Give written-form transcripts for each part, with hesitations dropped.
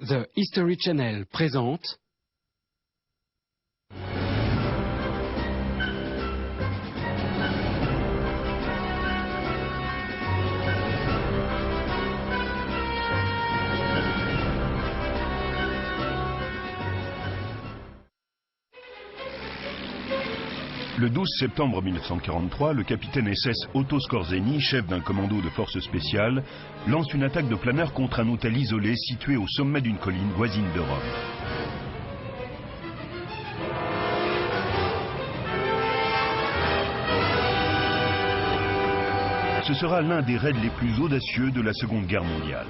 The History Channel présente Le 12 septembre 1943, le capitaine SS Otto Skorzeny, chef d'un commando de forces spéciales, lance une attaque de planeurs contre un hôtel isolé situé au sommet d'une colline voisine de Rome. Ce sera l'un des raids les plus audacieux de la Seconde Guerre mondiale.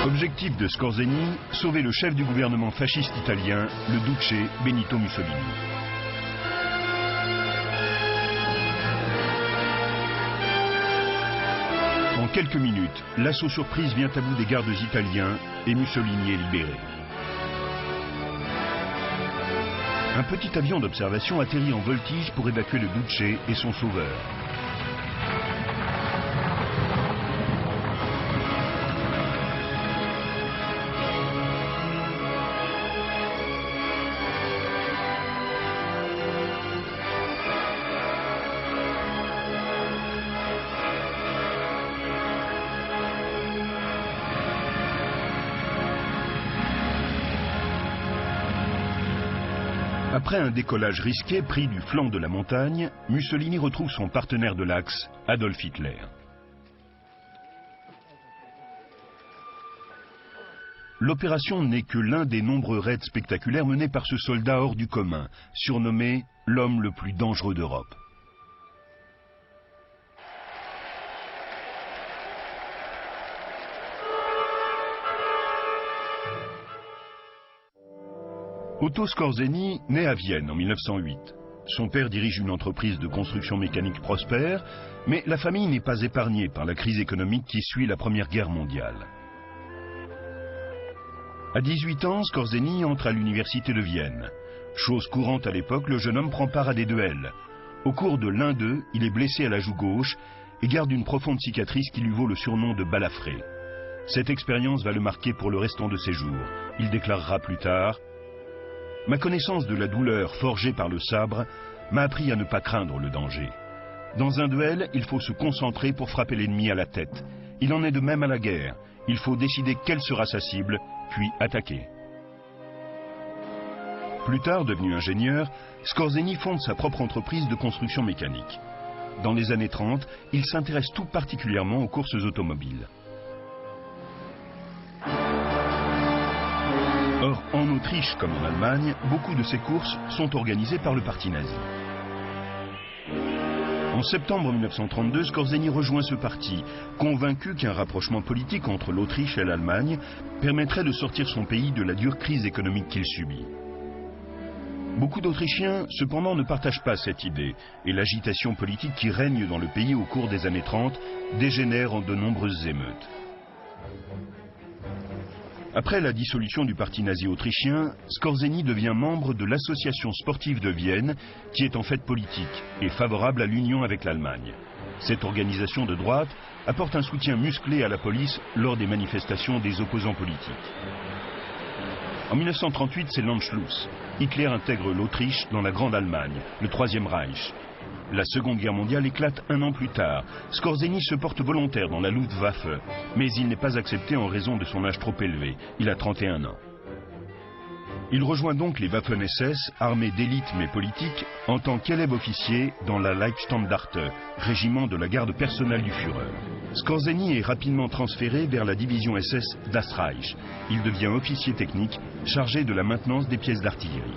Objectif de Skorzeny, sauver le chef du gouvernement fasciste italien, le Duce Benito Mussolini. En quelques minutes, l'assaut surprise vient à bout des gardes italiens et Mussolini est libéré. Un petit avion d'observation atterrit en voltige pour évacuer le Duce et son sauveur. Après un décollage risqué pris du flanc de la montagne, Mussolini retrouve son partenaire de l'Axe, Adolf Hitler. L'opération n'est que l'un des nombreux raids spectaculaires menés par ce soldat hors du commun, surnommé l'homme le plus dangereux d'Europe. Otto Skorzeny naît à Vienne en 1908. Son père dirige une entreprise de construction mécanique prospère, mais la famille n'est pas épargnée par la crise économique qui suit la Première Guerre mondiale. À 18 ans, Skorzeny entre à l'université de Vienne. Chose courante à l'époque, le jeune homme prend part à des duels. Au cours de l'un d'eux, il est blessé à la joue gauche et garde une profonde cicatrice qui lui vaut le surnom de balafré. Cette expérience va le marquer pour le restant de ses jours. Il déclarera plus tard: ma connaissance de la douleur forgée par le sabre m'a appris à ne pas craindre le danger. Dans un duel, il faut se concentrer pour frapper l'ennemi à la tête. Il en est de même à la guerre. Il faut décider quelle sera sa cible, puis attaquer. Plus tard, devenu ingénieur, Skorzeny fonde sa propre entreprise de construction mécanique. Dans les années 30, il s'intéresse tout particulièrement aux courses automobiles. Or, en Autriche comme en Allemagne, beaucoup de ces courses sont organisées par le parti nazi. En septembre 1932, Skorzeny rejoint ce parti, convaincu qu'un rapprochement politique entre l'Autriche et l'Allemagne permettrait de sortir son pays de la dure crise économique qu'il subit. Beaucoup d'Autrichiens, cependant, ne partagent pas cette idée, et l'agitation politique qui règne dans le pays au cours des années 30 dégénère en de nombreuses émeutes. Après la dissolution du parti nazi autrichien, Skorzeny devient membre de l'Association sportive de Vienne, qui est en fait politique et favorable à l'union avec l'Allemagne. Cette organisation de droite apporte un soutien musclé à la police lors des manifestations des opposants politiques. En 1938, c'est l'Anschluss. Hitler intègre l'Autriche dans la Grande Allemagne, le Troisième Reich. La Seconde Guerre mondiale éclate un an plus tard. Skorzeny se porte volontaire dans la Luftwaffe, mais il n'est pas accepté en raison de son âge trop élevé. Il a 31 ans. Il rejoint donc les Waffen-SS, armée d'élite mais politique, en tant qu'élève officier dans la Leibstandarte, régiment de la garde personnelle du Führer. Skorzeny est rapidement transféré vers la division SS Das Reich. Il devient officier technique, chargé de la maintenance des pièces d'artillerie.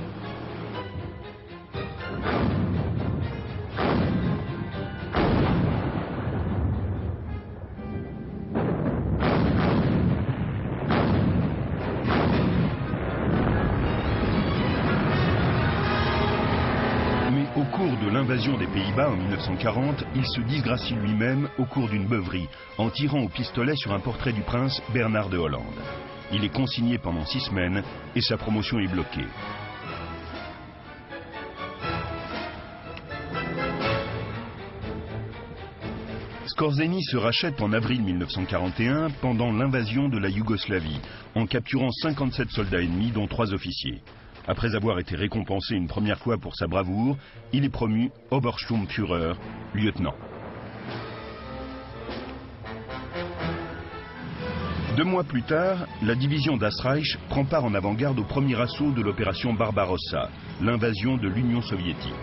Au cours de l'invasion des Pays-Bas en 1940, il se disgracie lui-même au cours d'une beuverie, en tirant au pistolet sur un portrait du prince Bernard de Hollande. Il est consigné pendant 6 semaines et sa promotion est bloquée. Skorzeny se rachète en avril 1941 pendant l'invasion de la Yougoslavie, en capturant 57 soldats ennemis, dont 3 officiers. Après avoir été récompensé une première fois pour sa bravoure, il est promu Obersturmführer, lieutenant. 2 mois plus tard, la division Das Reich prend part en avant-garde au premier assaut de l'opération Barbarossa, l'invasion de l'Union soviétique.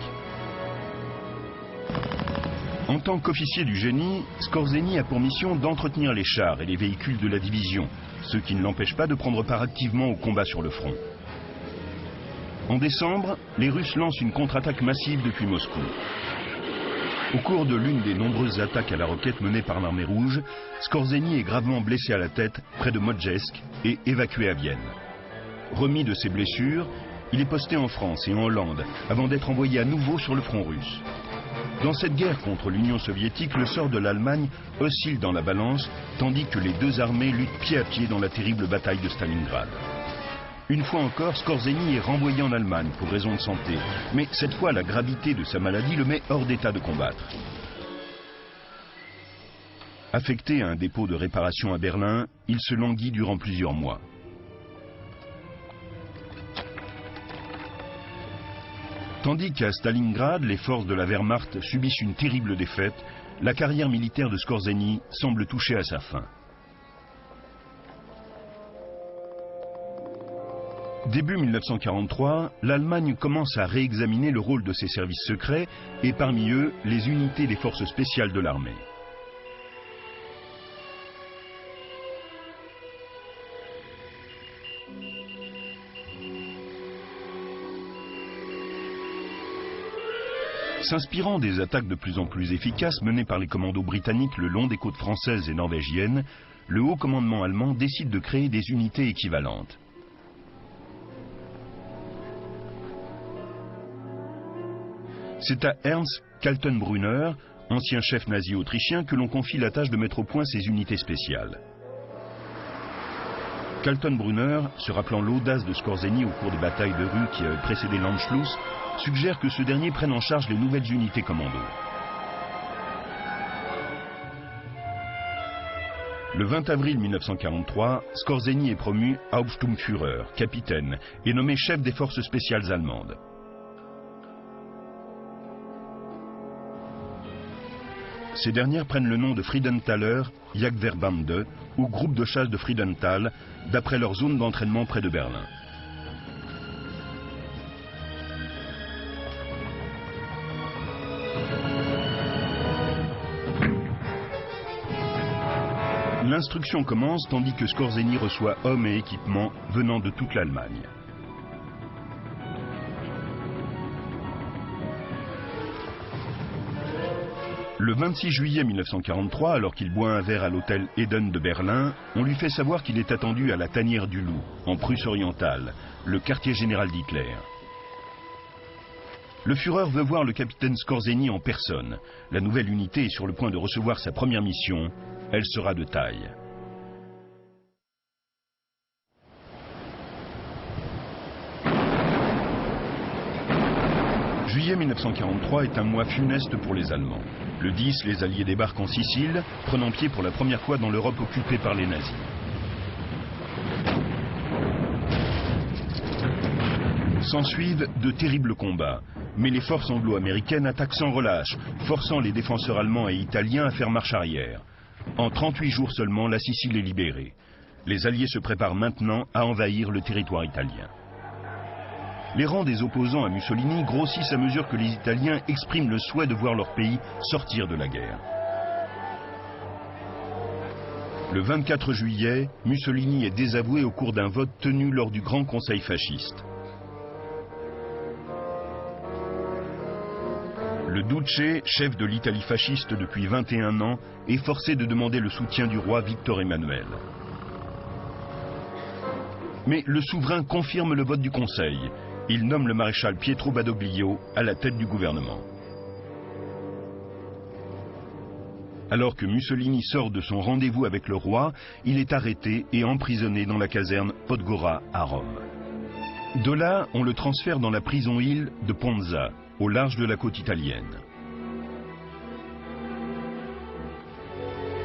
En tant qu'officier du génie, Skorzeny a pour mission d'entretenir les chars et les véhicules de la division, ce qui ne l'empêche pas de prendre part activement au combat sur le front. En décembre, les Russes lancent une contre-attaque massive depuis Moscou. Au cours de l'une des nombreuses attaques à la roquette menées par l'armée rouge, Skorzeny est gravement blessé à la tête près de Modjesk et évacué à Vienne. Remis de ses blessures, il est posté en France et en Hollande avant d'être envoyé à nouveau sur le front russe. Dans cette guerre contre l'Union soviétique, le sort de l'Allemagne oscille dans la balance, tandis que les 2 armées luttent pied à pied dans la terrible bataille de Stalingrad. Une fois encore, Skorzeny est renvoyé en Allemagne pour raison de santé, mais cette fois la gravité de sa maladie le met hors d'état de combattre. Affecté à un dépôt de réparation à Berlin, il se languit durant plusieurs mois. Tandis qu'à Stalingrad, les forces de la Wehrmacht subissent une terrible défaite, la carrière militaire de Skorzeny semble toucher à sa fin. Début 1943, l'Allemagne commence à réexaminer le rôle de ses services secrets et parmi eux, les unités des forces spéciales de l'armée. S'inspirant des attaques de plus en plus efficaces menées par les commandos britanniques le long des côtes françaises et norvégiennes, le haut commandement allemand décide de créer des unités équivalentes. C'est à Ernst Kaltenbrunner, ancien chef nazi autrichien, que l'on confie la tâche de mettre au point ces unités spéciales. Kaltenbrunner, se rappelant l'audace de Skorzeny au cours des batailles de rue qui avaient précédé l'Anschluss, suggère que ce dernier prenne en charge les nouvelles unités commando. Le 20 avril 1943, Skorzeny est promu Hauptsturmführer, capitaine, et nommé chef des forces spéciales allemandes. Ces dernières prennent le nom de Friedenthaler Jagdverbände ou groupe de chasse de Friedenthal, d'après leur zone d'entraînement près de Berlin. L'instruction commence tandis que Skorzeny reçoit hommes et équipements venant de toute l'Allemagne. Le 26 juillet 1943, alors qu'il boit un verre à l'hôtel Eden de Berlin, on lui fait savoir qu'il est attendu à la Tanière du Loup, en Prusse orientale, le quartier général d'Hitler. Le Führer veut voir le capitaine Skorzeny en personne. La nouvelle unité est sur le point de recevoir sa première mission. Elle sera de taille. Juillet 1943 est un mois funeste pour les Allemands. Le 10, les Alliés débarquent en Sicile, prenant pied pour la première fois dans l'Europe occupée par les nazis. S'ensuivent de terribles combats, mais les forces anglo-américaines attaquent sans relâche, forçant les défenseurs allemands et italiens à faire marche arrière. En 38 jours seulement, la Sicile est libérée. Les Alliés se préparent maintenant à envahir le territoire italien. Les rangs des opposants à Mussolini grossissent à mesure que les Italiens expriment le souhait de voir leur pays sortir de la guerre. Le 24 juillet, Mussolini est désavoué au cours d'un vote tenu lors du Grand Conseil fasciste. Le Duce, chef de l'Italie fasciste depuis 21 ans, est forcé de demander le soutien du roi Victor Emmanuel. Mais le souverain confirme le vote du Conseil. Il nomme le maréchal Pietro Badoglio à la tête du gouvernement. Alors que Mussolini sort de son rendez-vous avec le roi, il est arrêté et emprisonné dans la caserne Podgora à Rome. De là, on le transfère dans la prison-île de Ponza, au large de la côte italienne.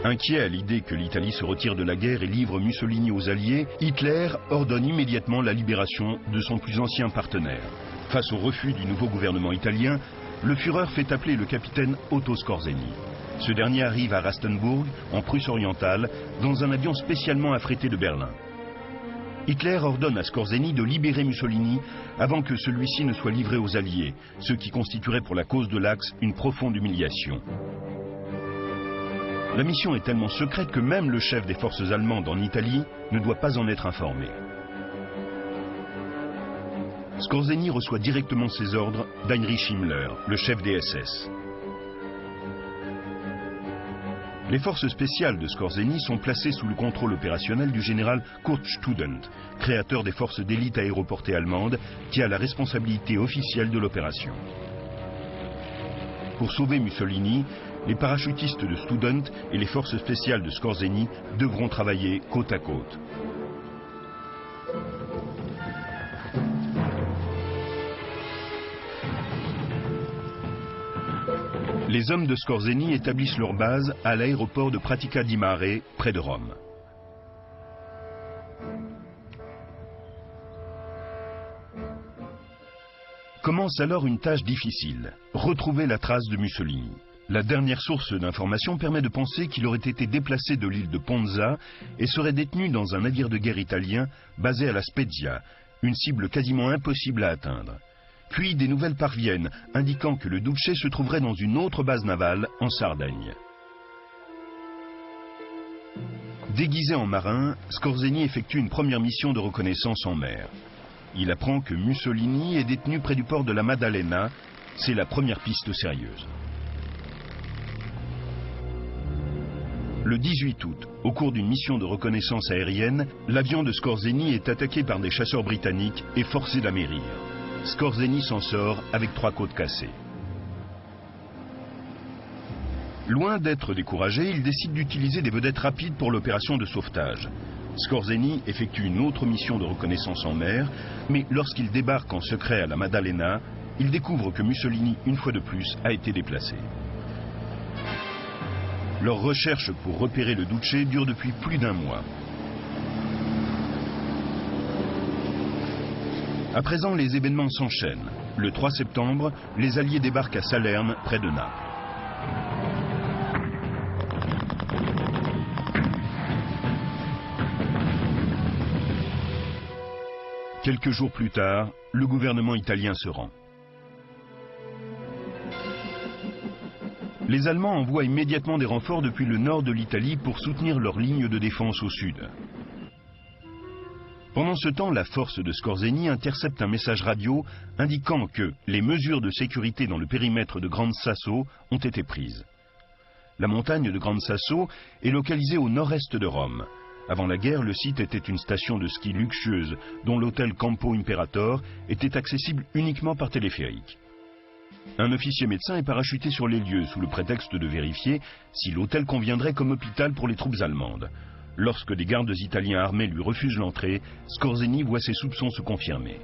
Inquiet à l'idée que l'Italie se retire de la guerre et livre Mussolini aux Alliés, Hitler ordonne immédiatement la libération de son plus ancien partenaire. Face au refus du nouveau gouvernement italien, le Führer fait appeler le capitaine Otto Skorzeny. Ce dernier arrive à Rastenburg, en Prusse orientale, dans un avion spécialement affrété de Berlin. Hitler ordonne à Skorzeny de libérer Mussolini avant que celui-ci ne soit livré aux Alliés, ce qui constituerait pour la cause de l'Axe une profonde humiliation. La mission est tellement secrète que même le chef des forces allemandes en Italie ne doit pas en être informé. Skorzeny reçoit directement ses ordres d'Heinrich Himmler, le chef des SS. Les forces spéciales de Skorzeny sont placées sous le contrôle opérationnel du général Kurt Student, créateur des forces d'élite aéroportées allemandes, qui a la responsabilité officielle de l'opération. Pour sauver Mussolini, les parachutistes de Student et les forces spéciales de Skorzeny devront travailler côte à côte. Les hommes de Skorzeny établissent leur base à l'aéroport de Pratica di Mare, près de Rome. Commence alors une tâche difficile, retrouver la trace de Mussolini. La dernière source d'information permet de penser qu'il aurait été déplacé de l'île de Ponza et serait détenu dans un navire de guerre italien basé à la Spezia, une cible quasiment impossible à atteindre. Puis des nouvelles parviennent, indiquant que le Duce se trouverait dans une autre base navale, en Sardaigne. Déguisé en marin, Skorzeny effectue une première mission de reconnaissance en mer. Il apprend que Mussolini est détenu près du port de la Maddalena. C'est la première piste sérieuse. Le 18 août, au cours d'une mission de reconnaissance aérienne, l'avion de Skorzeny est attaqué par des chasseurs britanniques et forcé d'amérir. Skorzeny s'en sort avec 3 côtes cassées. Loin d'être découragé, il décide d'utiliser des vedettes rapides pour l'opération de sauvetage. Skorzeny effectue une autre mission de reconnaissance en mer, mais lorsqu'il débarque en secret à la Maddalena, il découvre que Mussolini, une fois de plus, a été déplacé. Leur recherche pour repérer le Duce dure depuis plus d'1 mois. À présent, les événements s'enchaînent. Le 3 septembre, les Alliés débarquent à Salerne, près de Naples. Quelques jours plus tard, le gouvernement italien se rend. Les Allemands envoient immédiatement des renforts depuis le nord de l'Italie pour soutenir leur ligne de défense au sud. Pendant ce temps, la force de Skorzeny intercepte un message radio indiquant que les mesures de sécurité dans le périmètre de Gran Sasso ont été prises. La montagne de Gran Sasso est localisée au nord-est de Rome. Avant la guerre, le site était une station de ski luxueuse dont l'hôtel Campo Imperator était accessible uniquement par téléphérique. Un officier médecin est parachuté sur les lieux sous le prétexte de vérifier si l'hôtel conviendrait comme hôpital pour les troupes allemandes. Lorsque des gardes italiens armés lui refusent l'entrée, Skorzeny voit ses soupçons se confirmer.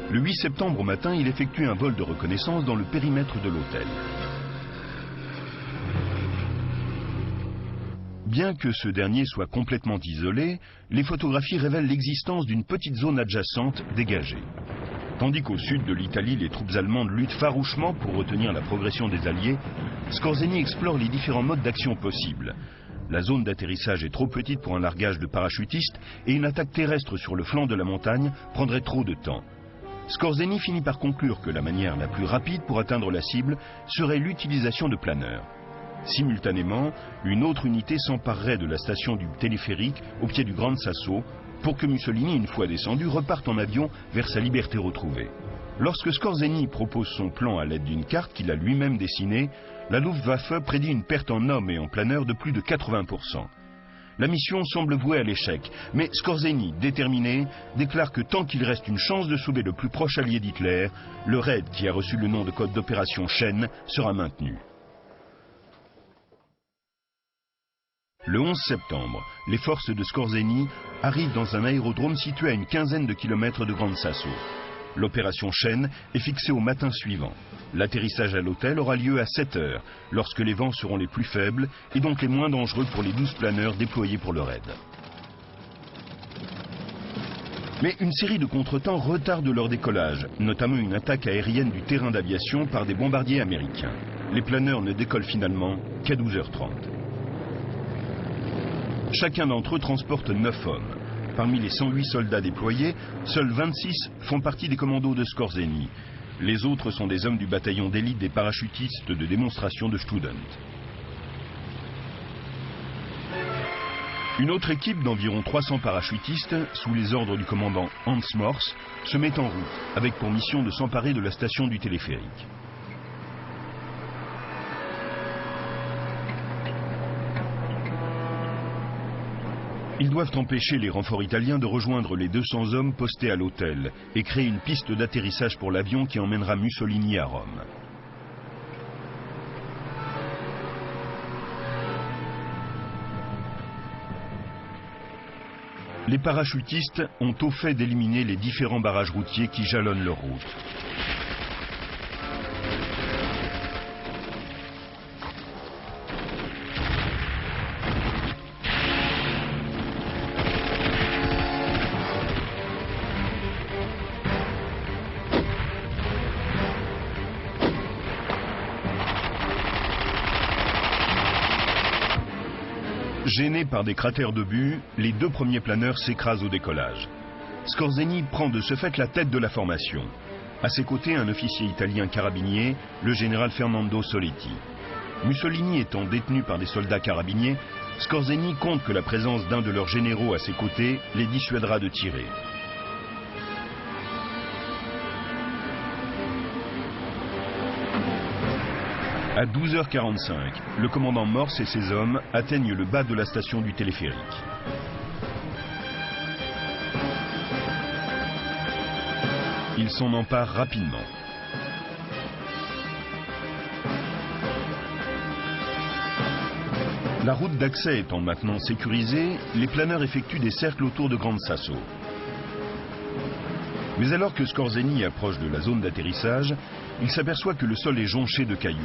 Le 8 septembre au matin, il effectue un vol de reconnaissance dans le périmètre de l'hôtel. Bien que ce dernier soit complètement isolé, les photographies révèlent l'existence d'une petite zone adjacente dégagée. Tandis qu'au sud de l'Italie, les troupes allemandes luttent farouchement pour retenir la progression des Alliés, Skorzeny explore les différents modes d'action possibles. La zone d'atterrissage est trop petite pour un largage de parachutistes et une attaque terrestre sur le flanc de la montagne prendrait trop de temps. Skorzeny finit par conclure que la manière la plus rapide pour atteindre la cible serait l'utilisation de planeurs. Simultanément, une autre unité s'emparerait de la station du téléphérique au pied du Gran Sasso pour que Mussolini, une fois descendu, reparte en avion vers sa liberté retrouvée. Lorsque Skorzeny propose son plan à l'aide d'une carte qu'il a lui-même dessinée, la Luftwaffe prédit une perte en hommes et en planeurs de plus de 80%. La mission semble vouée à l'échec, mais Skorzeny, déterminé, déclare que tant qu'il reste une chance de sauver le plus proche allié d'Hitler, le raid qui a reçu le nom de code d'opération Chêne sera maintenu. Le 11 septembre, les forces de Skorzeny arrivent dans un aérodrome situé à une quinzaine de kilomètres de Gran Sasso. L'opération Chêne est fixée au matin suivant. L'atterrissage à l'hôtel aura lieu à 7 heures, lorsque les vents seront les plus faibles et donc les moins dangereux pour les 12 planeurs déployés pour le raid. Mais une série de contretemps retarde leur décollage, notamment une attaque aérienne du terrain d'aviation par des bombardiers américains. Les planeurs ne décollent finalement qu'à 12h30. Chacun d'entre eux transporte 9 hommes. Parmi les 108 soldats déployés, seuls 26 font partie des commandos de Skorzeny. Les autres sont des hommes du bataillon d'élite des parachutistes de démonstration de Student. Une autre équipe d'environ 300 parachutistes, sous les ordres du commandant Hans Morse, se met en route, avec pour mission de s'emparer de la station du téléphérique. Ils doivent empêcher les renforts italiens de rejoindre les 200 hommes postés à l'hôtel et créer une piste d'atterrissage pour l'avion qui emmènera Mussolini à Rome. Les parachutistes ont au fait d'éliminer les différents barrages routiers qui jalonnent leur route. Gênés par des cratères d'obus, les 2 premiers planeurs s'écrasent au décollage. Skorzeny prend de ce fait la tête de la formation. À ses côtés, un officier italien carabinier, le général Fernando Soletti. Mussolini étant détenu par des soldats carabiniers, Skorzeny compte que la présence d'un de leurs généraux à ses côtés les dissuadera de tirer. À 12h45, le commandant Morse et ses hommes atteignent le bas de la station du téléphérique. Ils s'en emparent rapidement. La route d'accès étant maintenant sécurisée, les planeurs effectuent des cercles autour de Gran Sasso. Mais alors que Skorzeny approche de la zone d'atterrissage, il s'aperçoit que le sol est jonché de cailloux.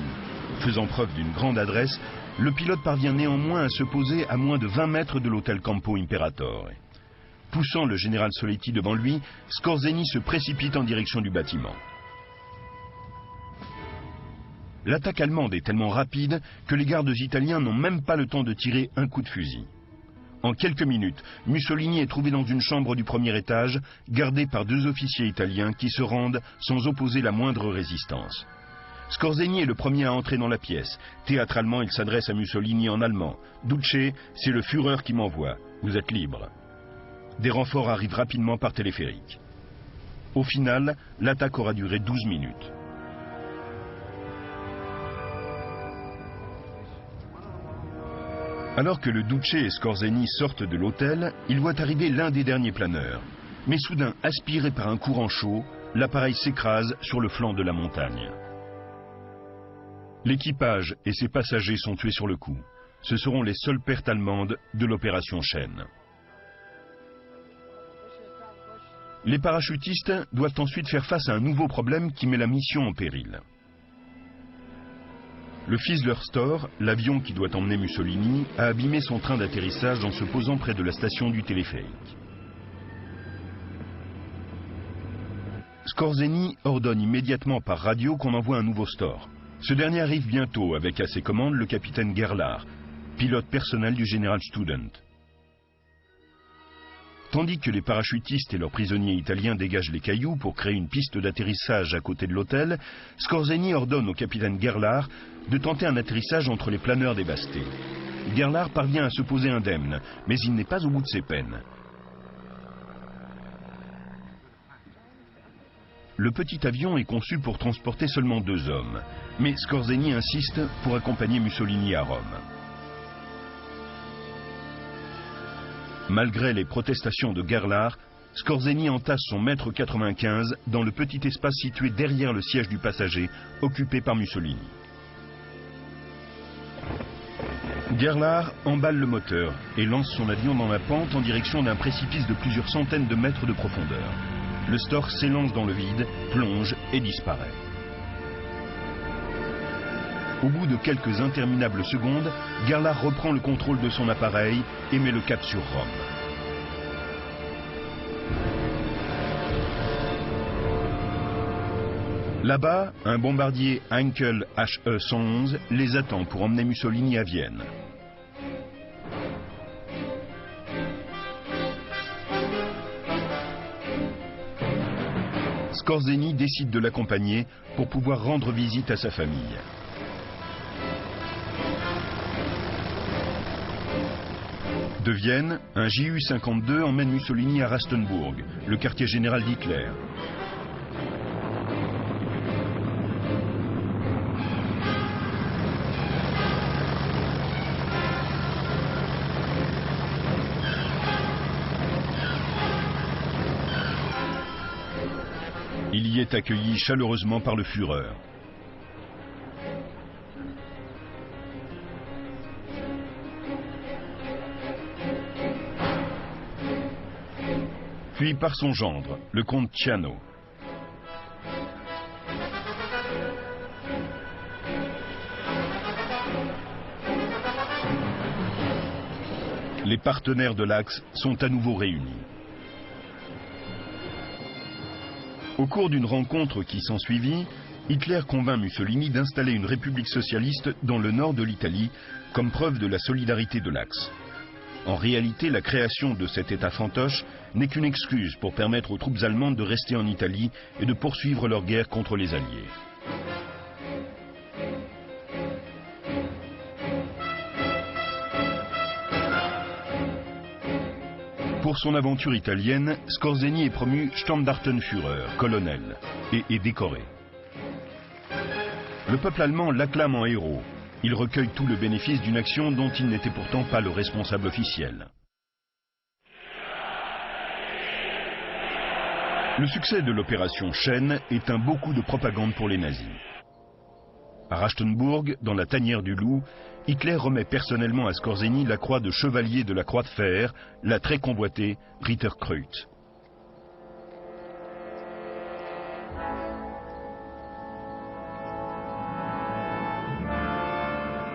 Faisant preuve d'une grande adresse, le pilote parvient néanmoins à se poser à moins de 20 mètres de l'hôtel Campo Imperatore. Poussant le général Soletti devant lui, Skorzeny se précipite en direction du bâtiment. L'attaque allemande est tellement rapide que les gardes italiens n'ont même pas le temps de tirer un coup de fusil. En quelques minutes, Mussolini est trouvé dans une chambre du premier étage, gardée par 2 officiers italiens qui se rendent sans opposer la moindre résistance. Skorzeny est le premier à entrer dans la pièce. Théâtralement, il s'adresse à Mussolini en allemand. « Duce, c'est le Führer qui m'envoie. Vous êtes libre. » Des renforts arrivent rapidement par téléphérique. Au final, l'attaque aura duré 12 minutes. Alors que le Duce et Skorzeny sortent de l'hôtel, ils voient arriver l'un des derniers planeurs. Mais soudain, aspiré par un courant chaud, l'appareil s'écrase sur le flanc de la montagne. L'équipage et ses passagers sont tués sur le coup. Ce seront les seules pertes allemandes de l'opération Chêne. Les parachutistes doivent ensuite faire face à un nouveau problème qui met la mission en péril. Le Fiesler-Store, l'avion qui doit emmener Mussolini, a abîmé son train d'atterrissage en se posant près de la station du téléphérique. Skorzeny ordonne immédiatement par radio qu'on envoie un nouveau Store. Ce dernier arrive bientôt avec à ses commandes le capitaine Gerlach, pilote personnel du général Student. Tandis que les parachutistes et leurs prisonniers italiens dégagent les cailloux pour créer une piste d'atterrissage à côté de l'hôtel, Skorzeny ordonne au capitaine Gerlach de tenter un atterrissage entre les planeurs dévastés. Gerlach parvient à se poser indemne, mais il n'est pas au bout de ses peines. Le petit avion est conçu pour transporter seulement 2 hommes, mais Skorzeny insiste pour accompagner Mussolini à Rome. Malgré les protestations de Gerlach, Skorzeny entasse son mètre 95 dans le petit espace situé derrière le siège du passager, occupé par Mussolini. Gerlach emballe le moteur et lance son avion dans la pente en direction d'un précipice de plusieurs centaines de mètres de profondeur. le Storch s'élance dans le vide, plonge et disparaît. Au bout de quelques interminables secondes, Gerlach reprend le contrôle de son appareil et met le cap sur Rome. Là-bas, un bombardier Heinkel HE-111 les attend pour emmener Mussolini à Vienne. Skorzeny décide de l'accompagner pour pouvoir rendre visite à sa famille. De Vienne, un Ju-52 emmène Mussolini à Rastenburg, le quartier général d'Hitler. Il y est accueilli chaleureusement par le Führer. Puis par son gendre, le comte Ciano. Les partenaires de l'Axe sont à nouveau réunis. Au cours d'une rencontre qui s'ensuivit, Hitler convainc Mussolini d'installer une république socialiste dans le nord de l'Italie comme preuve de la solidarité de l'Axe. En réalité, la création de cet État fantoche n'est qu'une excuse pour permettre aux troupes allemandes de rester en Italie et de poursuivre leur guerre contre les Alliés. Pour son aventure italienne, Skorzeny est promu Standartenführer, colonel, et est décoré. Le peuple allemand l'acclame en héros. Il recueille tout le bénéfice d'une action dont il n'était pourtant pas le responsable officiel. Le succès de l'opération Chêne est un beau coup de propagande pour les nazis. À Rastenburg, dans la tanière du Loup, Hitler remet personnellement à Skorzeny la croix de chevalier de la Croix de Fer, la très convoitée Ritterkreuz.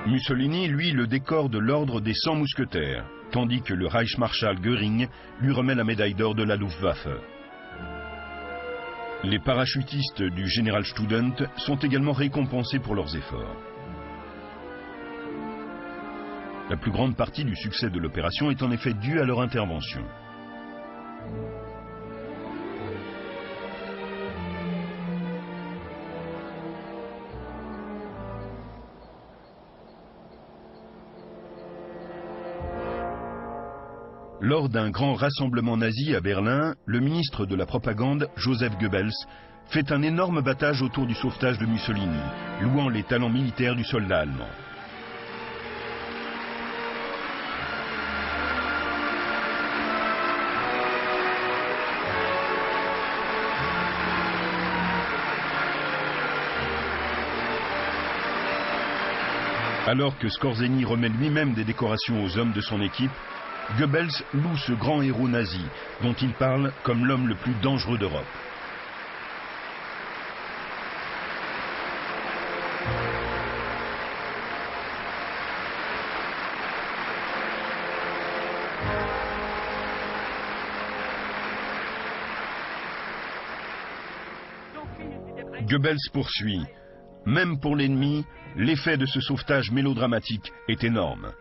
Mussolini, lui, le décore de l'ordre des 100 mousquetaires, tandis que le Reichsmarschall Göring lui remet la médaille d'or de la Luftwaffe. Les parachutistes du général Student sont également récompensés pour leurs efforts. La plus grande partie du succès de l'opération est en effet due à leur intervention. Lors d'un grand rassemblement nazi à Berlin, le ministre de la propagande, Joseph Goebbels, fait un énorme battage autour du sauvetage de Mussolini, louant les talents militaires du soldat allemand. Alors que Skorzeny remet lui-même des décorations aux hommes de son équipe, Goebbels loue ce grand héros nazi, dont il parle comme l'homme le plus dangereux d'Europe. Goebbels poursuit. Même pour l'ennemi, l'effet de ce sauvetage mélodramatique est énorme.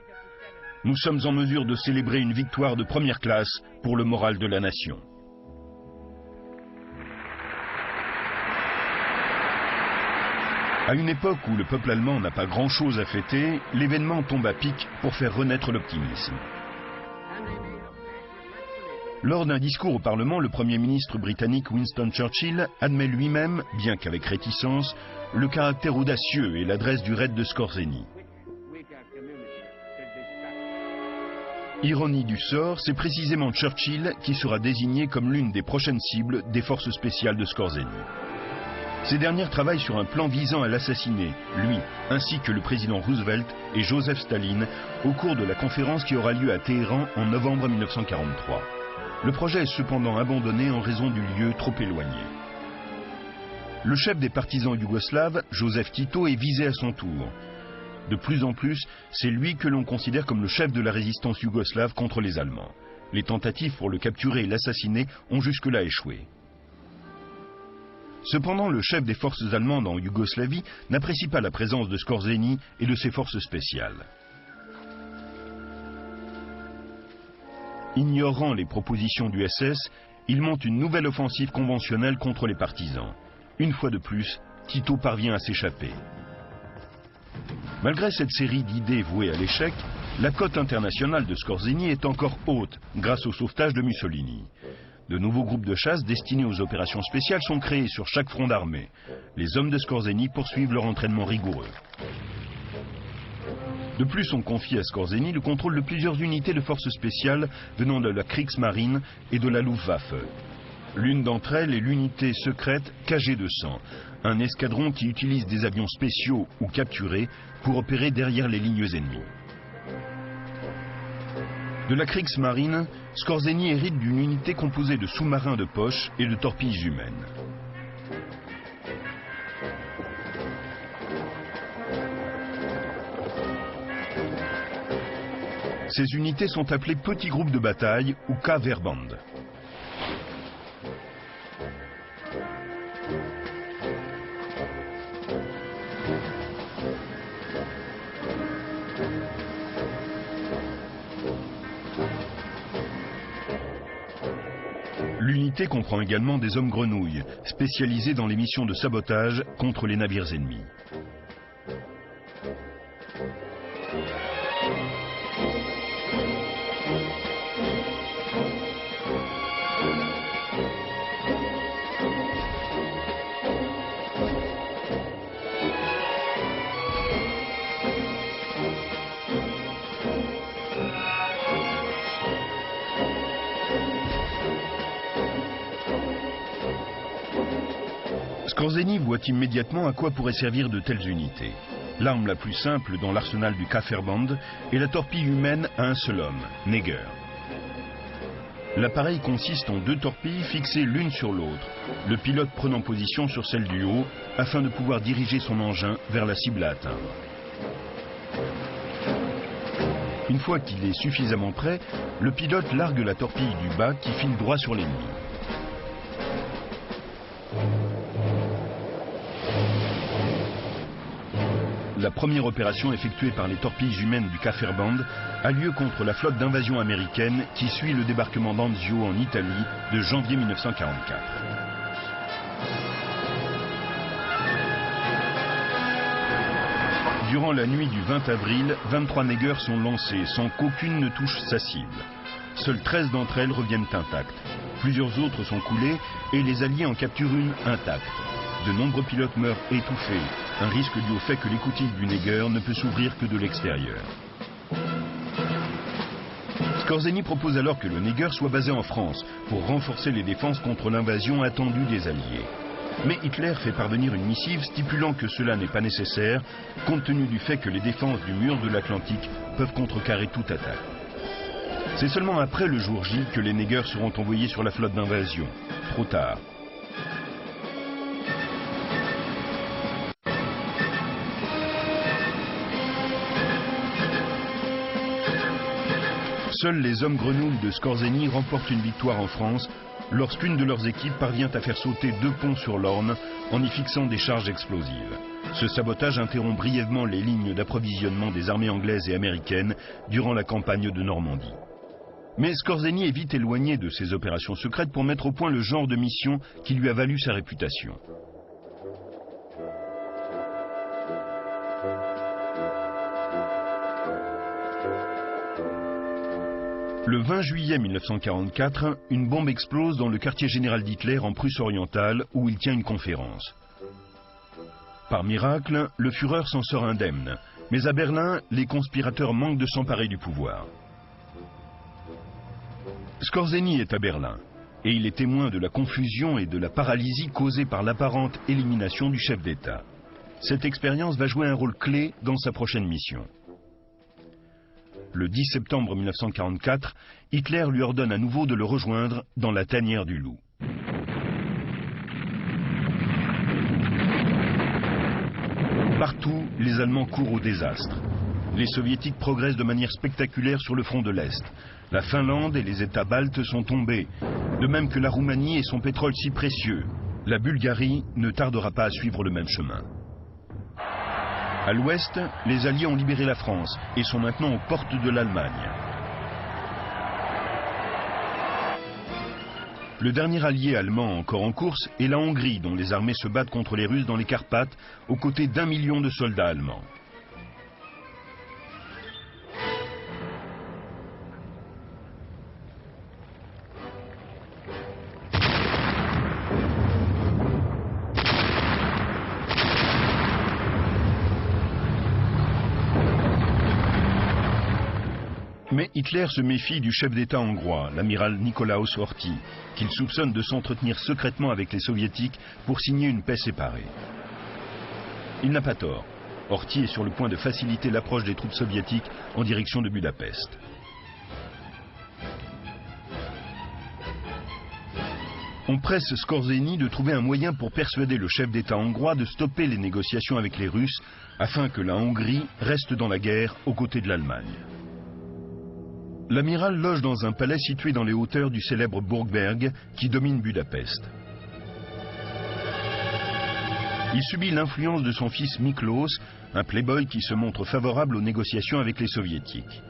Nous sommes en mesure de célébrer une victoire de première classe pour le moral de la nation. À une époque où le peuple allemand n'a pas grand-chose à fêter, l'événement tombe à pic pour faire renaître l'optimisme. Lors d'un discours au Parlement, le Premier ministre britannique Winston Churchill admet lui-même, bien qu'avec réticence, le caractère audacieux et l'adresse du raid de Skorzeny. Ironie du sort, c'est précisément Churchill qui sera désigné comme l'une des prochaines cibles des forces spéciales de Skorzeny. Ces dernières travaillent sur un plan visant à l'assassiner, lui, ainsi que le président Roosevelt et Joseph Staline, au cours de la conférence qui aura lieu à Téhéran en novembre 1943. Le projet est cependant abandonné en raison du lieu trop éloigné. Le chef des partisans yougoslaves, Joseph Tito, est visé à son tour. De plus en plus, c'est lui que l'on considère comme le chef de la résistance yougoslave contre les Allemands. Les tentatives pour le capturer et l'assassiner ont jusque-là échoué. Cependant, le chef des forces allemandes en Yougoslavie n'apprécie pas la présence de Skorzeny et de ses forces spéciales. Ignorant les propositions du SS, il monte une nouvelle offensive conventionnelle contre les partisans. Une fois de plus, Tito parvient à s'échapper. Malgré cette série d'idées vouées à l'échec, la cote internationale de Skorzeny est encore haute grâce au sauvetage de Mussolini. De nouveaux groupes de chasse destinés aux opérations spéciales sont créés sur chaque front d'armée. Les hommes de Skorzeny poursuivent leur entraînement rigoureux. De plus, on confie à Skorzeny le contrôle de plusieurs unités de forces spéciales venant de la Kriegsmarine et de la Luftwaffe. L'une d'entre elles est l'unité secrète KG-200, un escadron qui utilise des avions spéciaux ou capturés pour opérer derrière les lignes ennemies. De la Kriegsmarine, Skorzeny hérite d'une unité composée de sous-marins de poche et de torpilles humaines. Ces unités sont appelées petits groupes de bataille ou K-Verband. L'unité comprend également des hommes grenouilles, spécialisés dans les missions de sabotage contre les navires ennemis. Skorzeny voit immédiatement à quoi pourraient servir de telles unités. L'arme la plus simple dans l'arsenal du K-Verband est la torpille humaine à un seul homme, Neger. L'appareil consiste en deux torpilles fixées l'une sur l'autre, le pilote prenant position sur celle du haut afin de pouvoir diriger son engin vers la cible à atteindre. Une fois qu'il est suffisamment prêt, le pilote largue la torpille du bas qui file droit sur l'ennemi. La première opération effectuée par les torpilles humaines du K-Verband a lieu contre la flotte d'invasion américaine qui suit le débarquement d'Anzio en Italie de janvier 1944. Durant la nuit du 20 avril, 23 Neger sont lancés sans qu'aucune ne touche sa cible. Seules 13 d'entre elles reviennent intactes. Plusieurs autres sont coulées et les Alliés en capturent une intacte. De nombreux pilotes meurent étouffés, un risque dû au fait que l'écoutille du Neger ne peut s'ouvrir que de l'extérieur. Skorzeny propose alors que le Neger soit basé en France pour renforcer les défenses contre l'invasion attendue des Alliés. Mais Hitler fait parvenir une missive stipulant que cela n'est pas nécessaire, compte tenu du fait que les défenses du mur de l'Atlantique peuvent contrecarrer toute attaque. C'est seulement après le jour J que les Neger seront envoyés sur la flotte d'invasion. Trop tard. Seuls les hommes grenouilles de Skorzeny remportent une victoire en France lorsqu'une de leurs équipes parvient à faire sauter 2 ponts sur l'Orne en y fixant des charges explosives. Ce sabotage interrompt brièvement les lignes d'approvisionnement des armées anglaises et américaines durant la campagne de Normandie. Mais Skorzeny est vite éloigné de ces opérations secrètes pour mettre au point le genre de mission qui lui a valu sa réputation. Le 20 juillet 1944, une bombe explose dans le quartier général d'Hitler en Prusse orientale où il tient une conférence. Par miracle, le Führer s'en sort indemne, mais à Berlin, les conspirateurs manquent de s'emparer du pouvoir. Skorzeny est à Berlin, et il est témoin de la confusion et de la paralysie causée par l'apparente élimination du chef d'État. Cette expérience va jouer un rôle clé dans sa prochaine mission. Le 10 septembre 1944, Hitler lui ordonne à nouveau de le rejoindre dans la tanière du loup. Partout, les Allemands courent au désastre. Les Soviétiques progressent de manière spectaculaire sur le front de l'Est. La Finlande et les États baltes sont tombés, de même que la Roumanie et son pétrole si précieux. La Bulgarie ne tardera pas à suivre le même chemin. À l'ouest, les Alliés ont libéré la France et sont maintenant aux portes de l'Allemagne. Le dernier allié allemand encore en course est la Hongrie, dont les armées se battent contre les Russes dans les Carpates, aux côtés d'1 million de soldats allemands. Mais Hitler se méfie du chef d'État hongrois, l'amiral Nikolaus Horthy, qu'il soupçonne de s'entretenir secrètement avec les soviétiques pour signer une paix séparée. Il n'a pas tort. Horthy est sur le point de faciliter l'approche des troupes soviétiques en direction de Budapest. On presse Skorzeny de trouver un moyen pour persuader le chef d'État hongrois de stopper les négociations avec les Russes afin que la Hongrie reste dans la guerre aux côtés de l'Allemagne. L'amiral loge dans un palais situé dans les hauteurs du célèbre Burgberg qui domine Budapest. Il subit l'influence de son fils Miklós, un playboy qui se montre favorable aux négociations avec les soviétiques.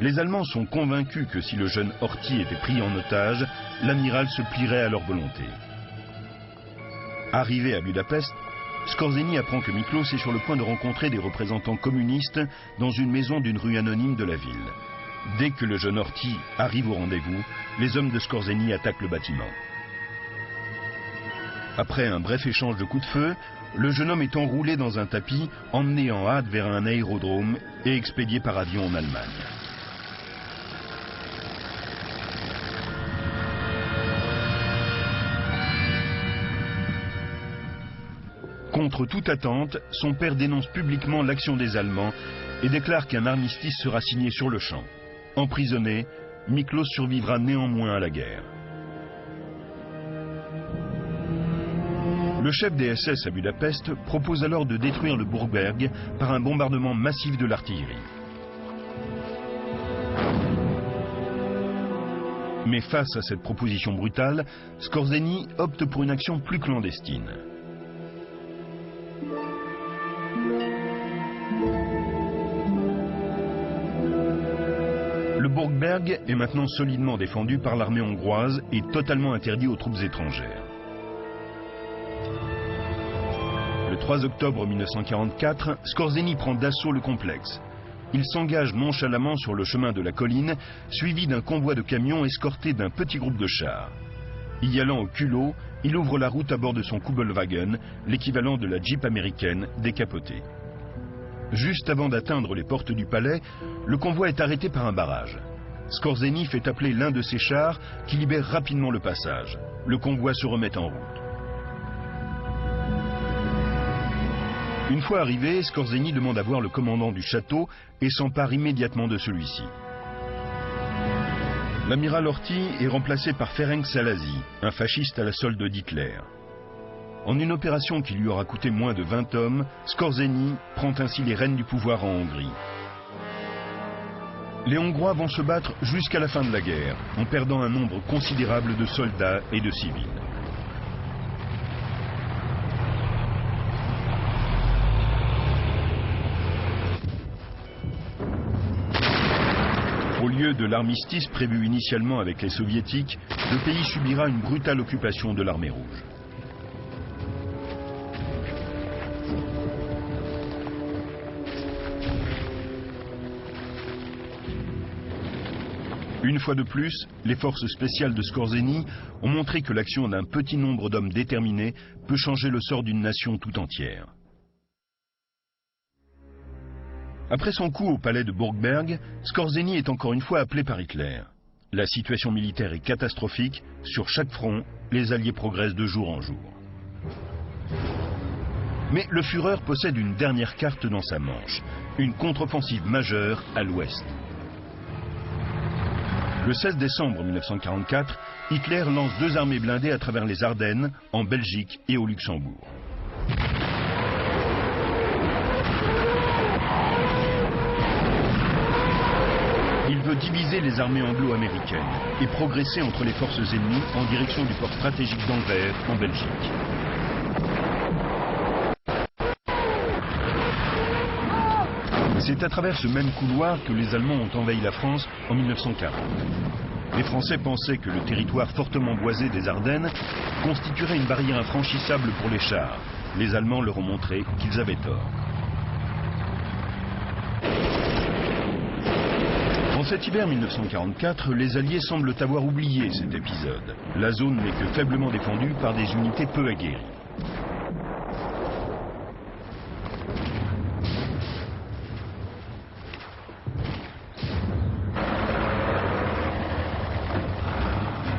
Les Allemands sont convaincus que si le jeune Horthy était pris en otage, l'amiral se plierait à leur volonté. Arrivé à Budapest, Skorzeny apprend que Miklós est sur le point de rencontrer des représentants communistes dans une maison d'une rue anonyme de la ville. Dès que le jeune Horthy arrive au rendez-vous, les hommes de Skorzeny attaquent le bâtiment. Après un bref échange de coups de feu, le jeune homme est enroulé dans un tapis, emmené en hâte vers un aérodrome et expédié par avion en Allemagne. Contre toute attente, son père dénonce publiquement l'action des Allemands et déclare qu'un armistice sera signé sur le champ. Emprisonné, Miklós survivra néanmoins à la guerre. Le chef des SS à Budapest propose alors de détruire le Burgberg par un bombardement massif de l'artillerie. Mais face à cette proposition brutale, Skorzeny opte pour une action plus clandestine. Le Burgberg est maintenant solidement défendu par l'armée hongroise et totalement interdit aux troupes étrangères. Le 3 octobre 1944, Skorzeny prend d'assaut le complexe. Il s'engage nonchalamment sur le chemin de la colline, suivi d'un convoi de camions escorté d'un petit groupe de chars. Y allant au culot, il ouvre la route à bord de son Kubelwagen, l'équivalent de la Jeep américaine décapotée. Juste avant d'atteindre les portes du palais, le convoi est arrêté par un barrage. Skorzeny fait appeler l'un de ses chars qui libère rapidement le passage. Le convoi se remet en route. Une fois arrivé, Skorzeny demande à voir le commandant du château et s'empare immédiatement de celui-ci. L'amiral Horthy est remplacé par Ferenc Szalasi, un fasciste à la solde d'Hitler. En une opération qui lui aura coûté moins de 20 hommes, Skorzeny prend ainsi les rênes du pouvoir en Hongrie. Les Hongrois vont se battre jusqu'à la fin de la guerre, en perdant un nombre considérable de soldats et de civils. Au lieu de l'armistice prévu initialement avec les soviétiques, le pays subira une brutale occupation de l'armée rouge. Une fois de plus, les forces spéciales de Skorzeny ont montré que l'action d'un petit nombre d'hommes déterminés peut changer le sort d'une nation tout entière. Après son coup au palais de Burgberg, Skorzeny est encore une fois appelé par Hitler. La situation militaire est catastrophique. Sur chaque front, les Alliés progressent de jour en jour. Mais le Führer possède une dernière carte dans sa manche, une contre-offensive majeure à l'ouest. Le 16 décembre 1944, Hitler lance 2 armées blindées à travers les Ardennes, en Belgique et au Luxembourg. Il veut diviser les armées anglo-américaines et progresser entre les forces ennemies en direction du port stratégique d'Anvers, en Belgique. C'est à travers ce même couloir que les Allemands ont envahi la France en 1940. Les Français pensaient que le territoire fortement boisé des Ardennes constituerait une barrière infranchissable pour les chars. Les Allemands leur ont montré qu'ils avaient tort. En cet hiver 1944, les Alliés semblent avoir oublié cet épisode. La zone n'est que faiblement défendue par des unités peu aguerries.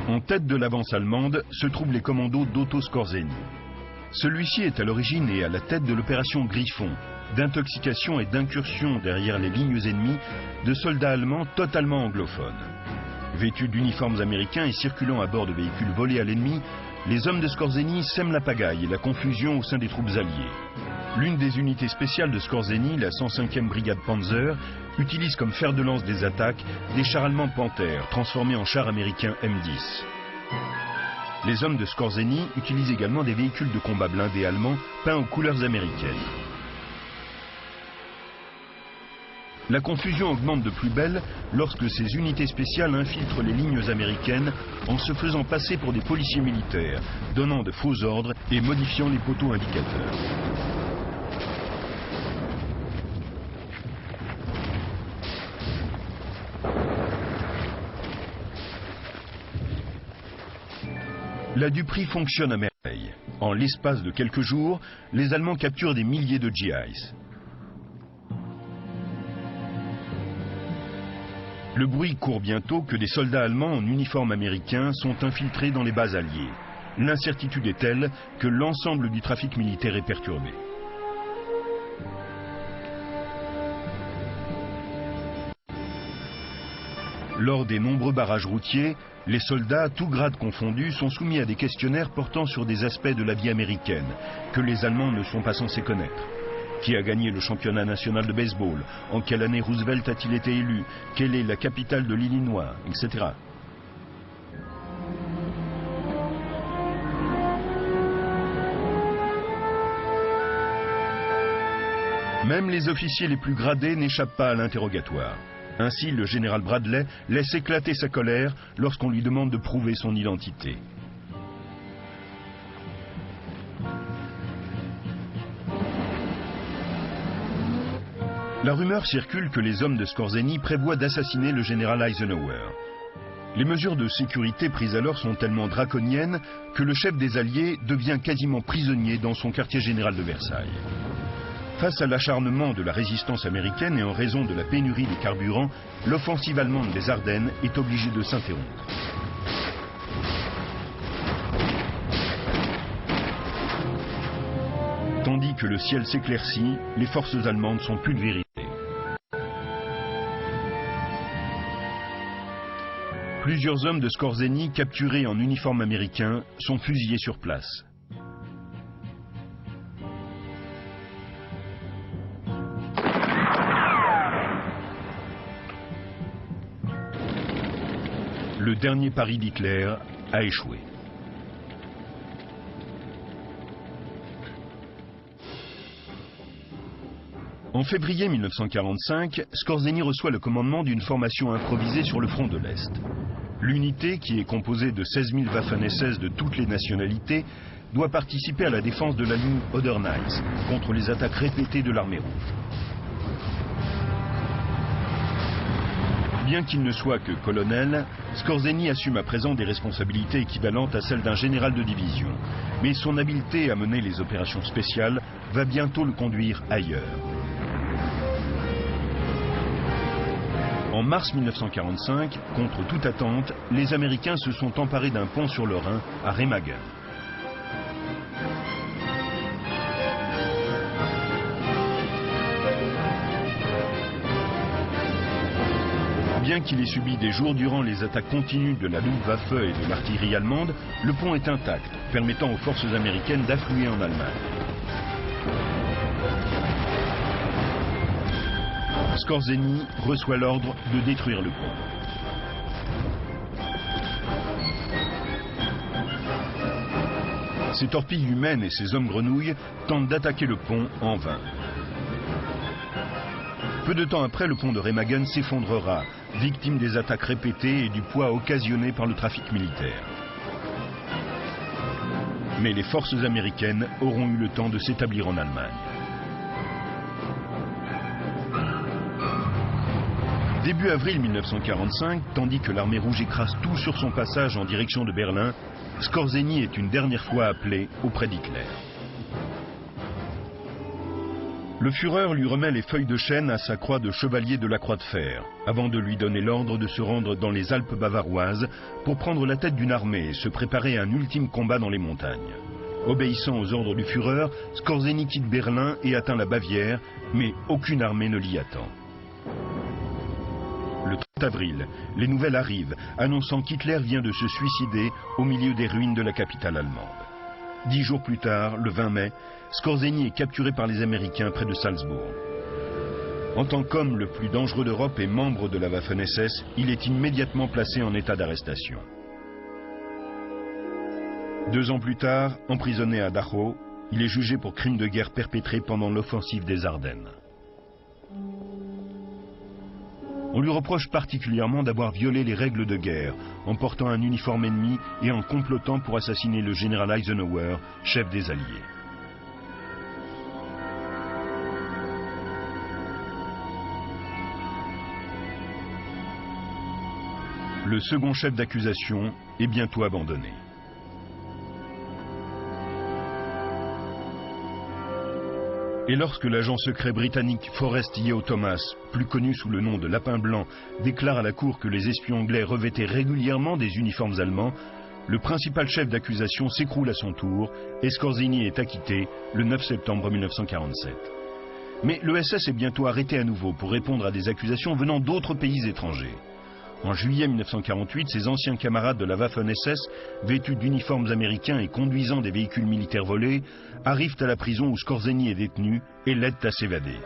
En tête de l'avance allemande se trouvent les commandos d'Otto Skorzeny. Celui-ci est à l'origine et à la tête de l'opération Griffon, d'intoxication et d'incursion derrière les lignes ennemies de soldats allemands totalement anglophones. Vêtus d'uniformes américains et circulant à bord de véhicules volés à l'ennemi, les hommes de Skorzeny sèment la pagaille et la confusion au sein des troupes alliées. L'une des unités spéciales de Skorzeny, la 105e brigade Panzer, utilise comme fer de lance des attaques des chars allemands Panther, transformés en chars américains M10. Les hommes de Skorzeny utilisent également des véhicules de combat blindés allemands peints aux couleurs américaines. La confusion augmente de plus belle lorsque ces unités spéciales infiltrent les lignes américaines en se faisant passer pour des policiers militaires, donnant de faux ordres et modifiant les poteaux indicateurs. La duperie fonctionne à merveille. En l'espace de quelques jours, les Allemands capturent des milliers de GIs. Le bruit court bientôt que des soldats allemands en uniforme américain sont infiltrés dans les bases alliées. L'incertitude est telle que l'ensemble du trafic militaire est perturbé. Lors des nombreux barrages routiers, les soldats, tous grades confondus, sont soumis à des questionnaires portant sur des aspects de la vie américaine que les Allemands ne sont pas censés connaître. Qui a gagné le championnat national de baseball? En quelle année Roosevelt a-t-il été élu? Quelle est la capitale de l'Illinois? Etc. Même les officiers les plus gradés n'échappent pas à l'interrogatoire. Ainsi, le général Bradley laisse éclater sa colère lorsqu'on lui demande de prouver son identité. La rumeur circule que les hommes de Skorzeny prévoient d'assassiner le général Eisenhower. Les mesures de sécurité prises alors sont tellement draconiennes que le chef des Alliés devient quasiment prisonnier dans son quartier général de Versailles. Face à l'acharnement de la résistance américaine et en raison de la pénurie des carburants, l'offensive allemande des Ardennes est obligée de s'interrompre. Tandis que le ciel s'éclaircit, les forces allemandes sont pulvérisées. Plusieurs hommes de Skorzeny capturés en uniforme américain sont fusillés sur place. Le dernier pari d'Hitler a échoué. En février 1945, Skorzeny reçoit le commandement d'une formation improvisée sur le front de l'Est. L'unité, qui est composée de 16 000 Waffen-SS de toutes les nationalités, doit participer à la défense de la ligne Oder-Neisse contre les attaques répétées de l'armée rouge. Bien qu'il ne soit que colonel, Skorzeny assume à présent des responsabilités équivalentes à celles d'un général de division. Mais son habileté à mener les opérations spéciales va bientôt le conduire ailleurs. En mars 1945, contre toute attente, les Américains se sont emparés d'un pont sur le Rhin à Remagen. Bien qu'il ait subi des jours durant les attaques continues de la Luftwaffe et de l'artillerie allemande, le pont est intact, permettant aux forces américaines d'affluer en Allemagne. Skorzeny reçoit l'ordre de détruire le pont. Ces torpilles humaines et ces hommes grenouilles tentent d'attaquer le pont en vain. Peu de temps après, le pont de Remagen s'effondrera, victime des attaques répétées et du poids occasionné par le trafic militaire. Mais les forces américaines auront eu le temps de s'établir en Allemagne. Début avril 1945, tandis que l'armée rouge écrase tout sur son passage en direction de Berlin, Skorzeny est une dernière fois appelé auprès d'Hitler. Le Führer lui remet les feuilles de chêne à sa croix de chevalier de la Croix de Fer, avant de lui donner l'ordre de se rendre dans les Alpes bavaroises pour prendre la tête d'une armée et se préparer à un ultime combat dans les montagnes. Obéissant aux ordres du Führer, Skorzeny quitte Berlin et atteint la Bavière, mais aucune armée ne l'y attend. Le 30 avril, les nouvelles arrivent, annonçant qu'Hitler vient de se suicider au milieu des ruines de la capitale allemande. 10 jours plus tard, le 20 mai, Skorzeny est capturé par les Américains près de Salzbourg. En tant qu'homme le plus dangereux d'Europe et membre de la Waffen-SS, il est immédiatement placé en état d'arrestation. 2 ans plus tard, emprisonné à Dachau, il est jugé pour crimes de guerre perpétrés pendant l'offensive des Ardennes. On lui reproche particulièrement d'avoir violé les règles de guerre, en portant un uniforme ennemi et en complotant pour assassiner le général Eisenhower, chef des Alliés. Le second chef d'accusation est bientôt abandonné. Et lorsque l'agent secret britannique Forrest Yeo Thomas, plus connu sous le nom de Lapin Blanc, déclare à la cour que les espions anglais revêtaient régulièrement des uniformes allemands, le principal chef d'accusation s'écroule à son tour et Skorzeny est acquitté le 9 septembre 1947. Mais le SS est bientôt arrêté à nouveau pour répondre à des accusations venant d'autres pays étrangers. En juillet 1948, ses anciens camarades de la Waffen-SS, vêtus d'uniformes américains et conduisant des véhicules militaires volés, arrivent à la prison où Skorzeny est détenu et l'aident à s'évader.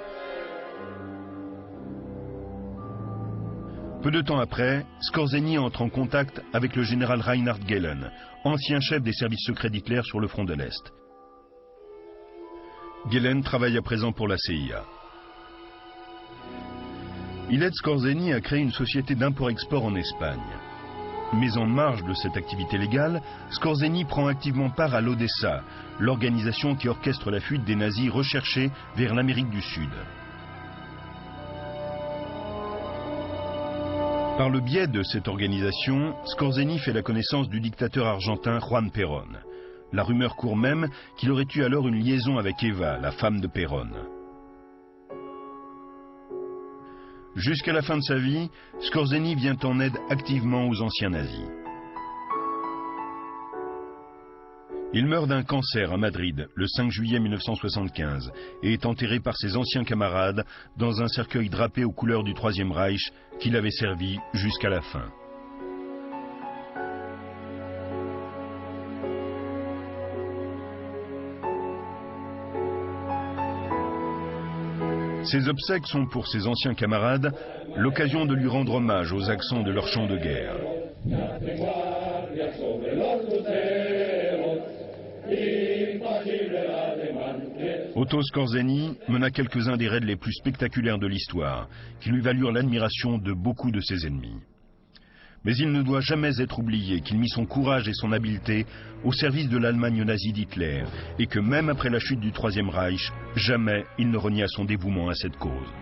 Peu de temps après, Skorzeny entre en contact avec le général Reinhard Gehlen, ancien chef des services secrets d'Hitler sur le front de l'Est. Gehlen travaille à présent pour la CIA. Il aide Skorzeny à créer une société d'import-export en Espagne. Mais en marge de cette activité légale, Skorzeny prend activement part à l'Odessa, l'organisation qui orchestre la fuite des nazis recherchés vers l'Amérique du Sud. Par le biais de cette organisation, Skorzeny fait la connaissance du dictateur argentin Juan Perón. La rumeur court même qu'il aurait eu alors une liaison avec Eva, la femme de Perón. Jusqu'à la fin de sa vie, Skorzeny vient en aide activement aux anciens nazis. Il meurt d'un cancer à Madrid le 5 juillet 1975 et est enterré par ses anciens camarades dans un cercueil drapé aux couleurs du Troisième Reich qui l'avait servi jusqu'à la fin. Ces obsèques sont pour ses anciens camarades l'occasion de lui rendre hommage aux accents de leur chant de guerre. Otto Skorzeny mena quelques-uns des raids les plus spectaculaires de l'histoire, qui lui valurent l'admiration de beaucoup de ses ennemis. Mais il ne doit jamais être oublié qu'il mit son courage et son habileté au service de l'Allemagne nazie d'Hitler, et que même après la chute du Troisième Reich, jamais il ne renia son dévouement à cette cause.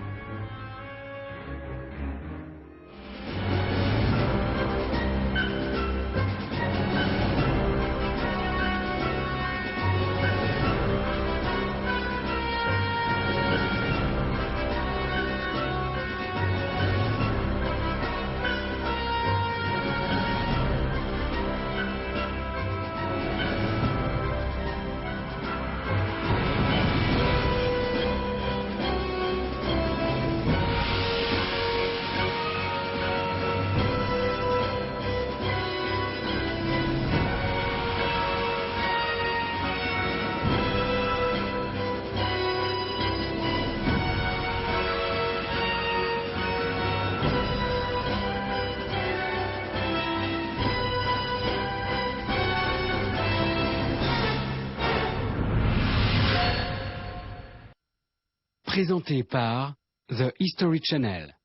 présenté par The History Channel.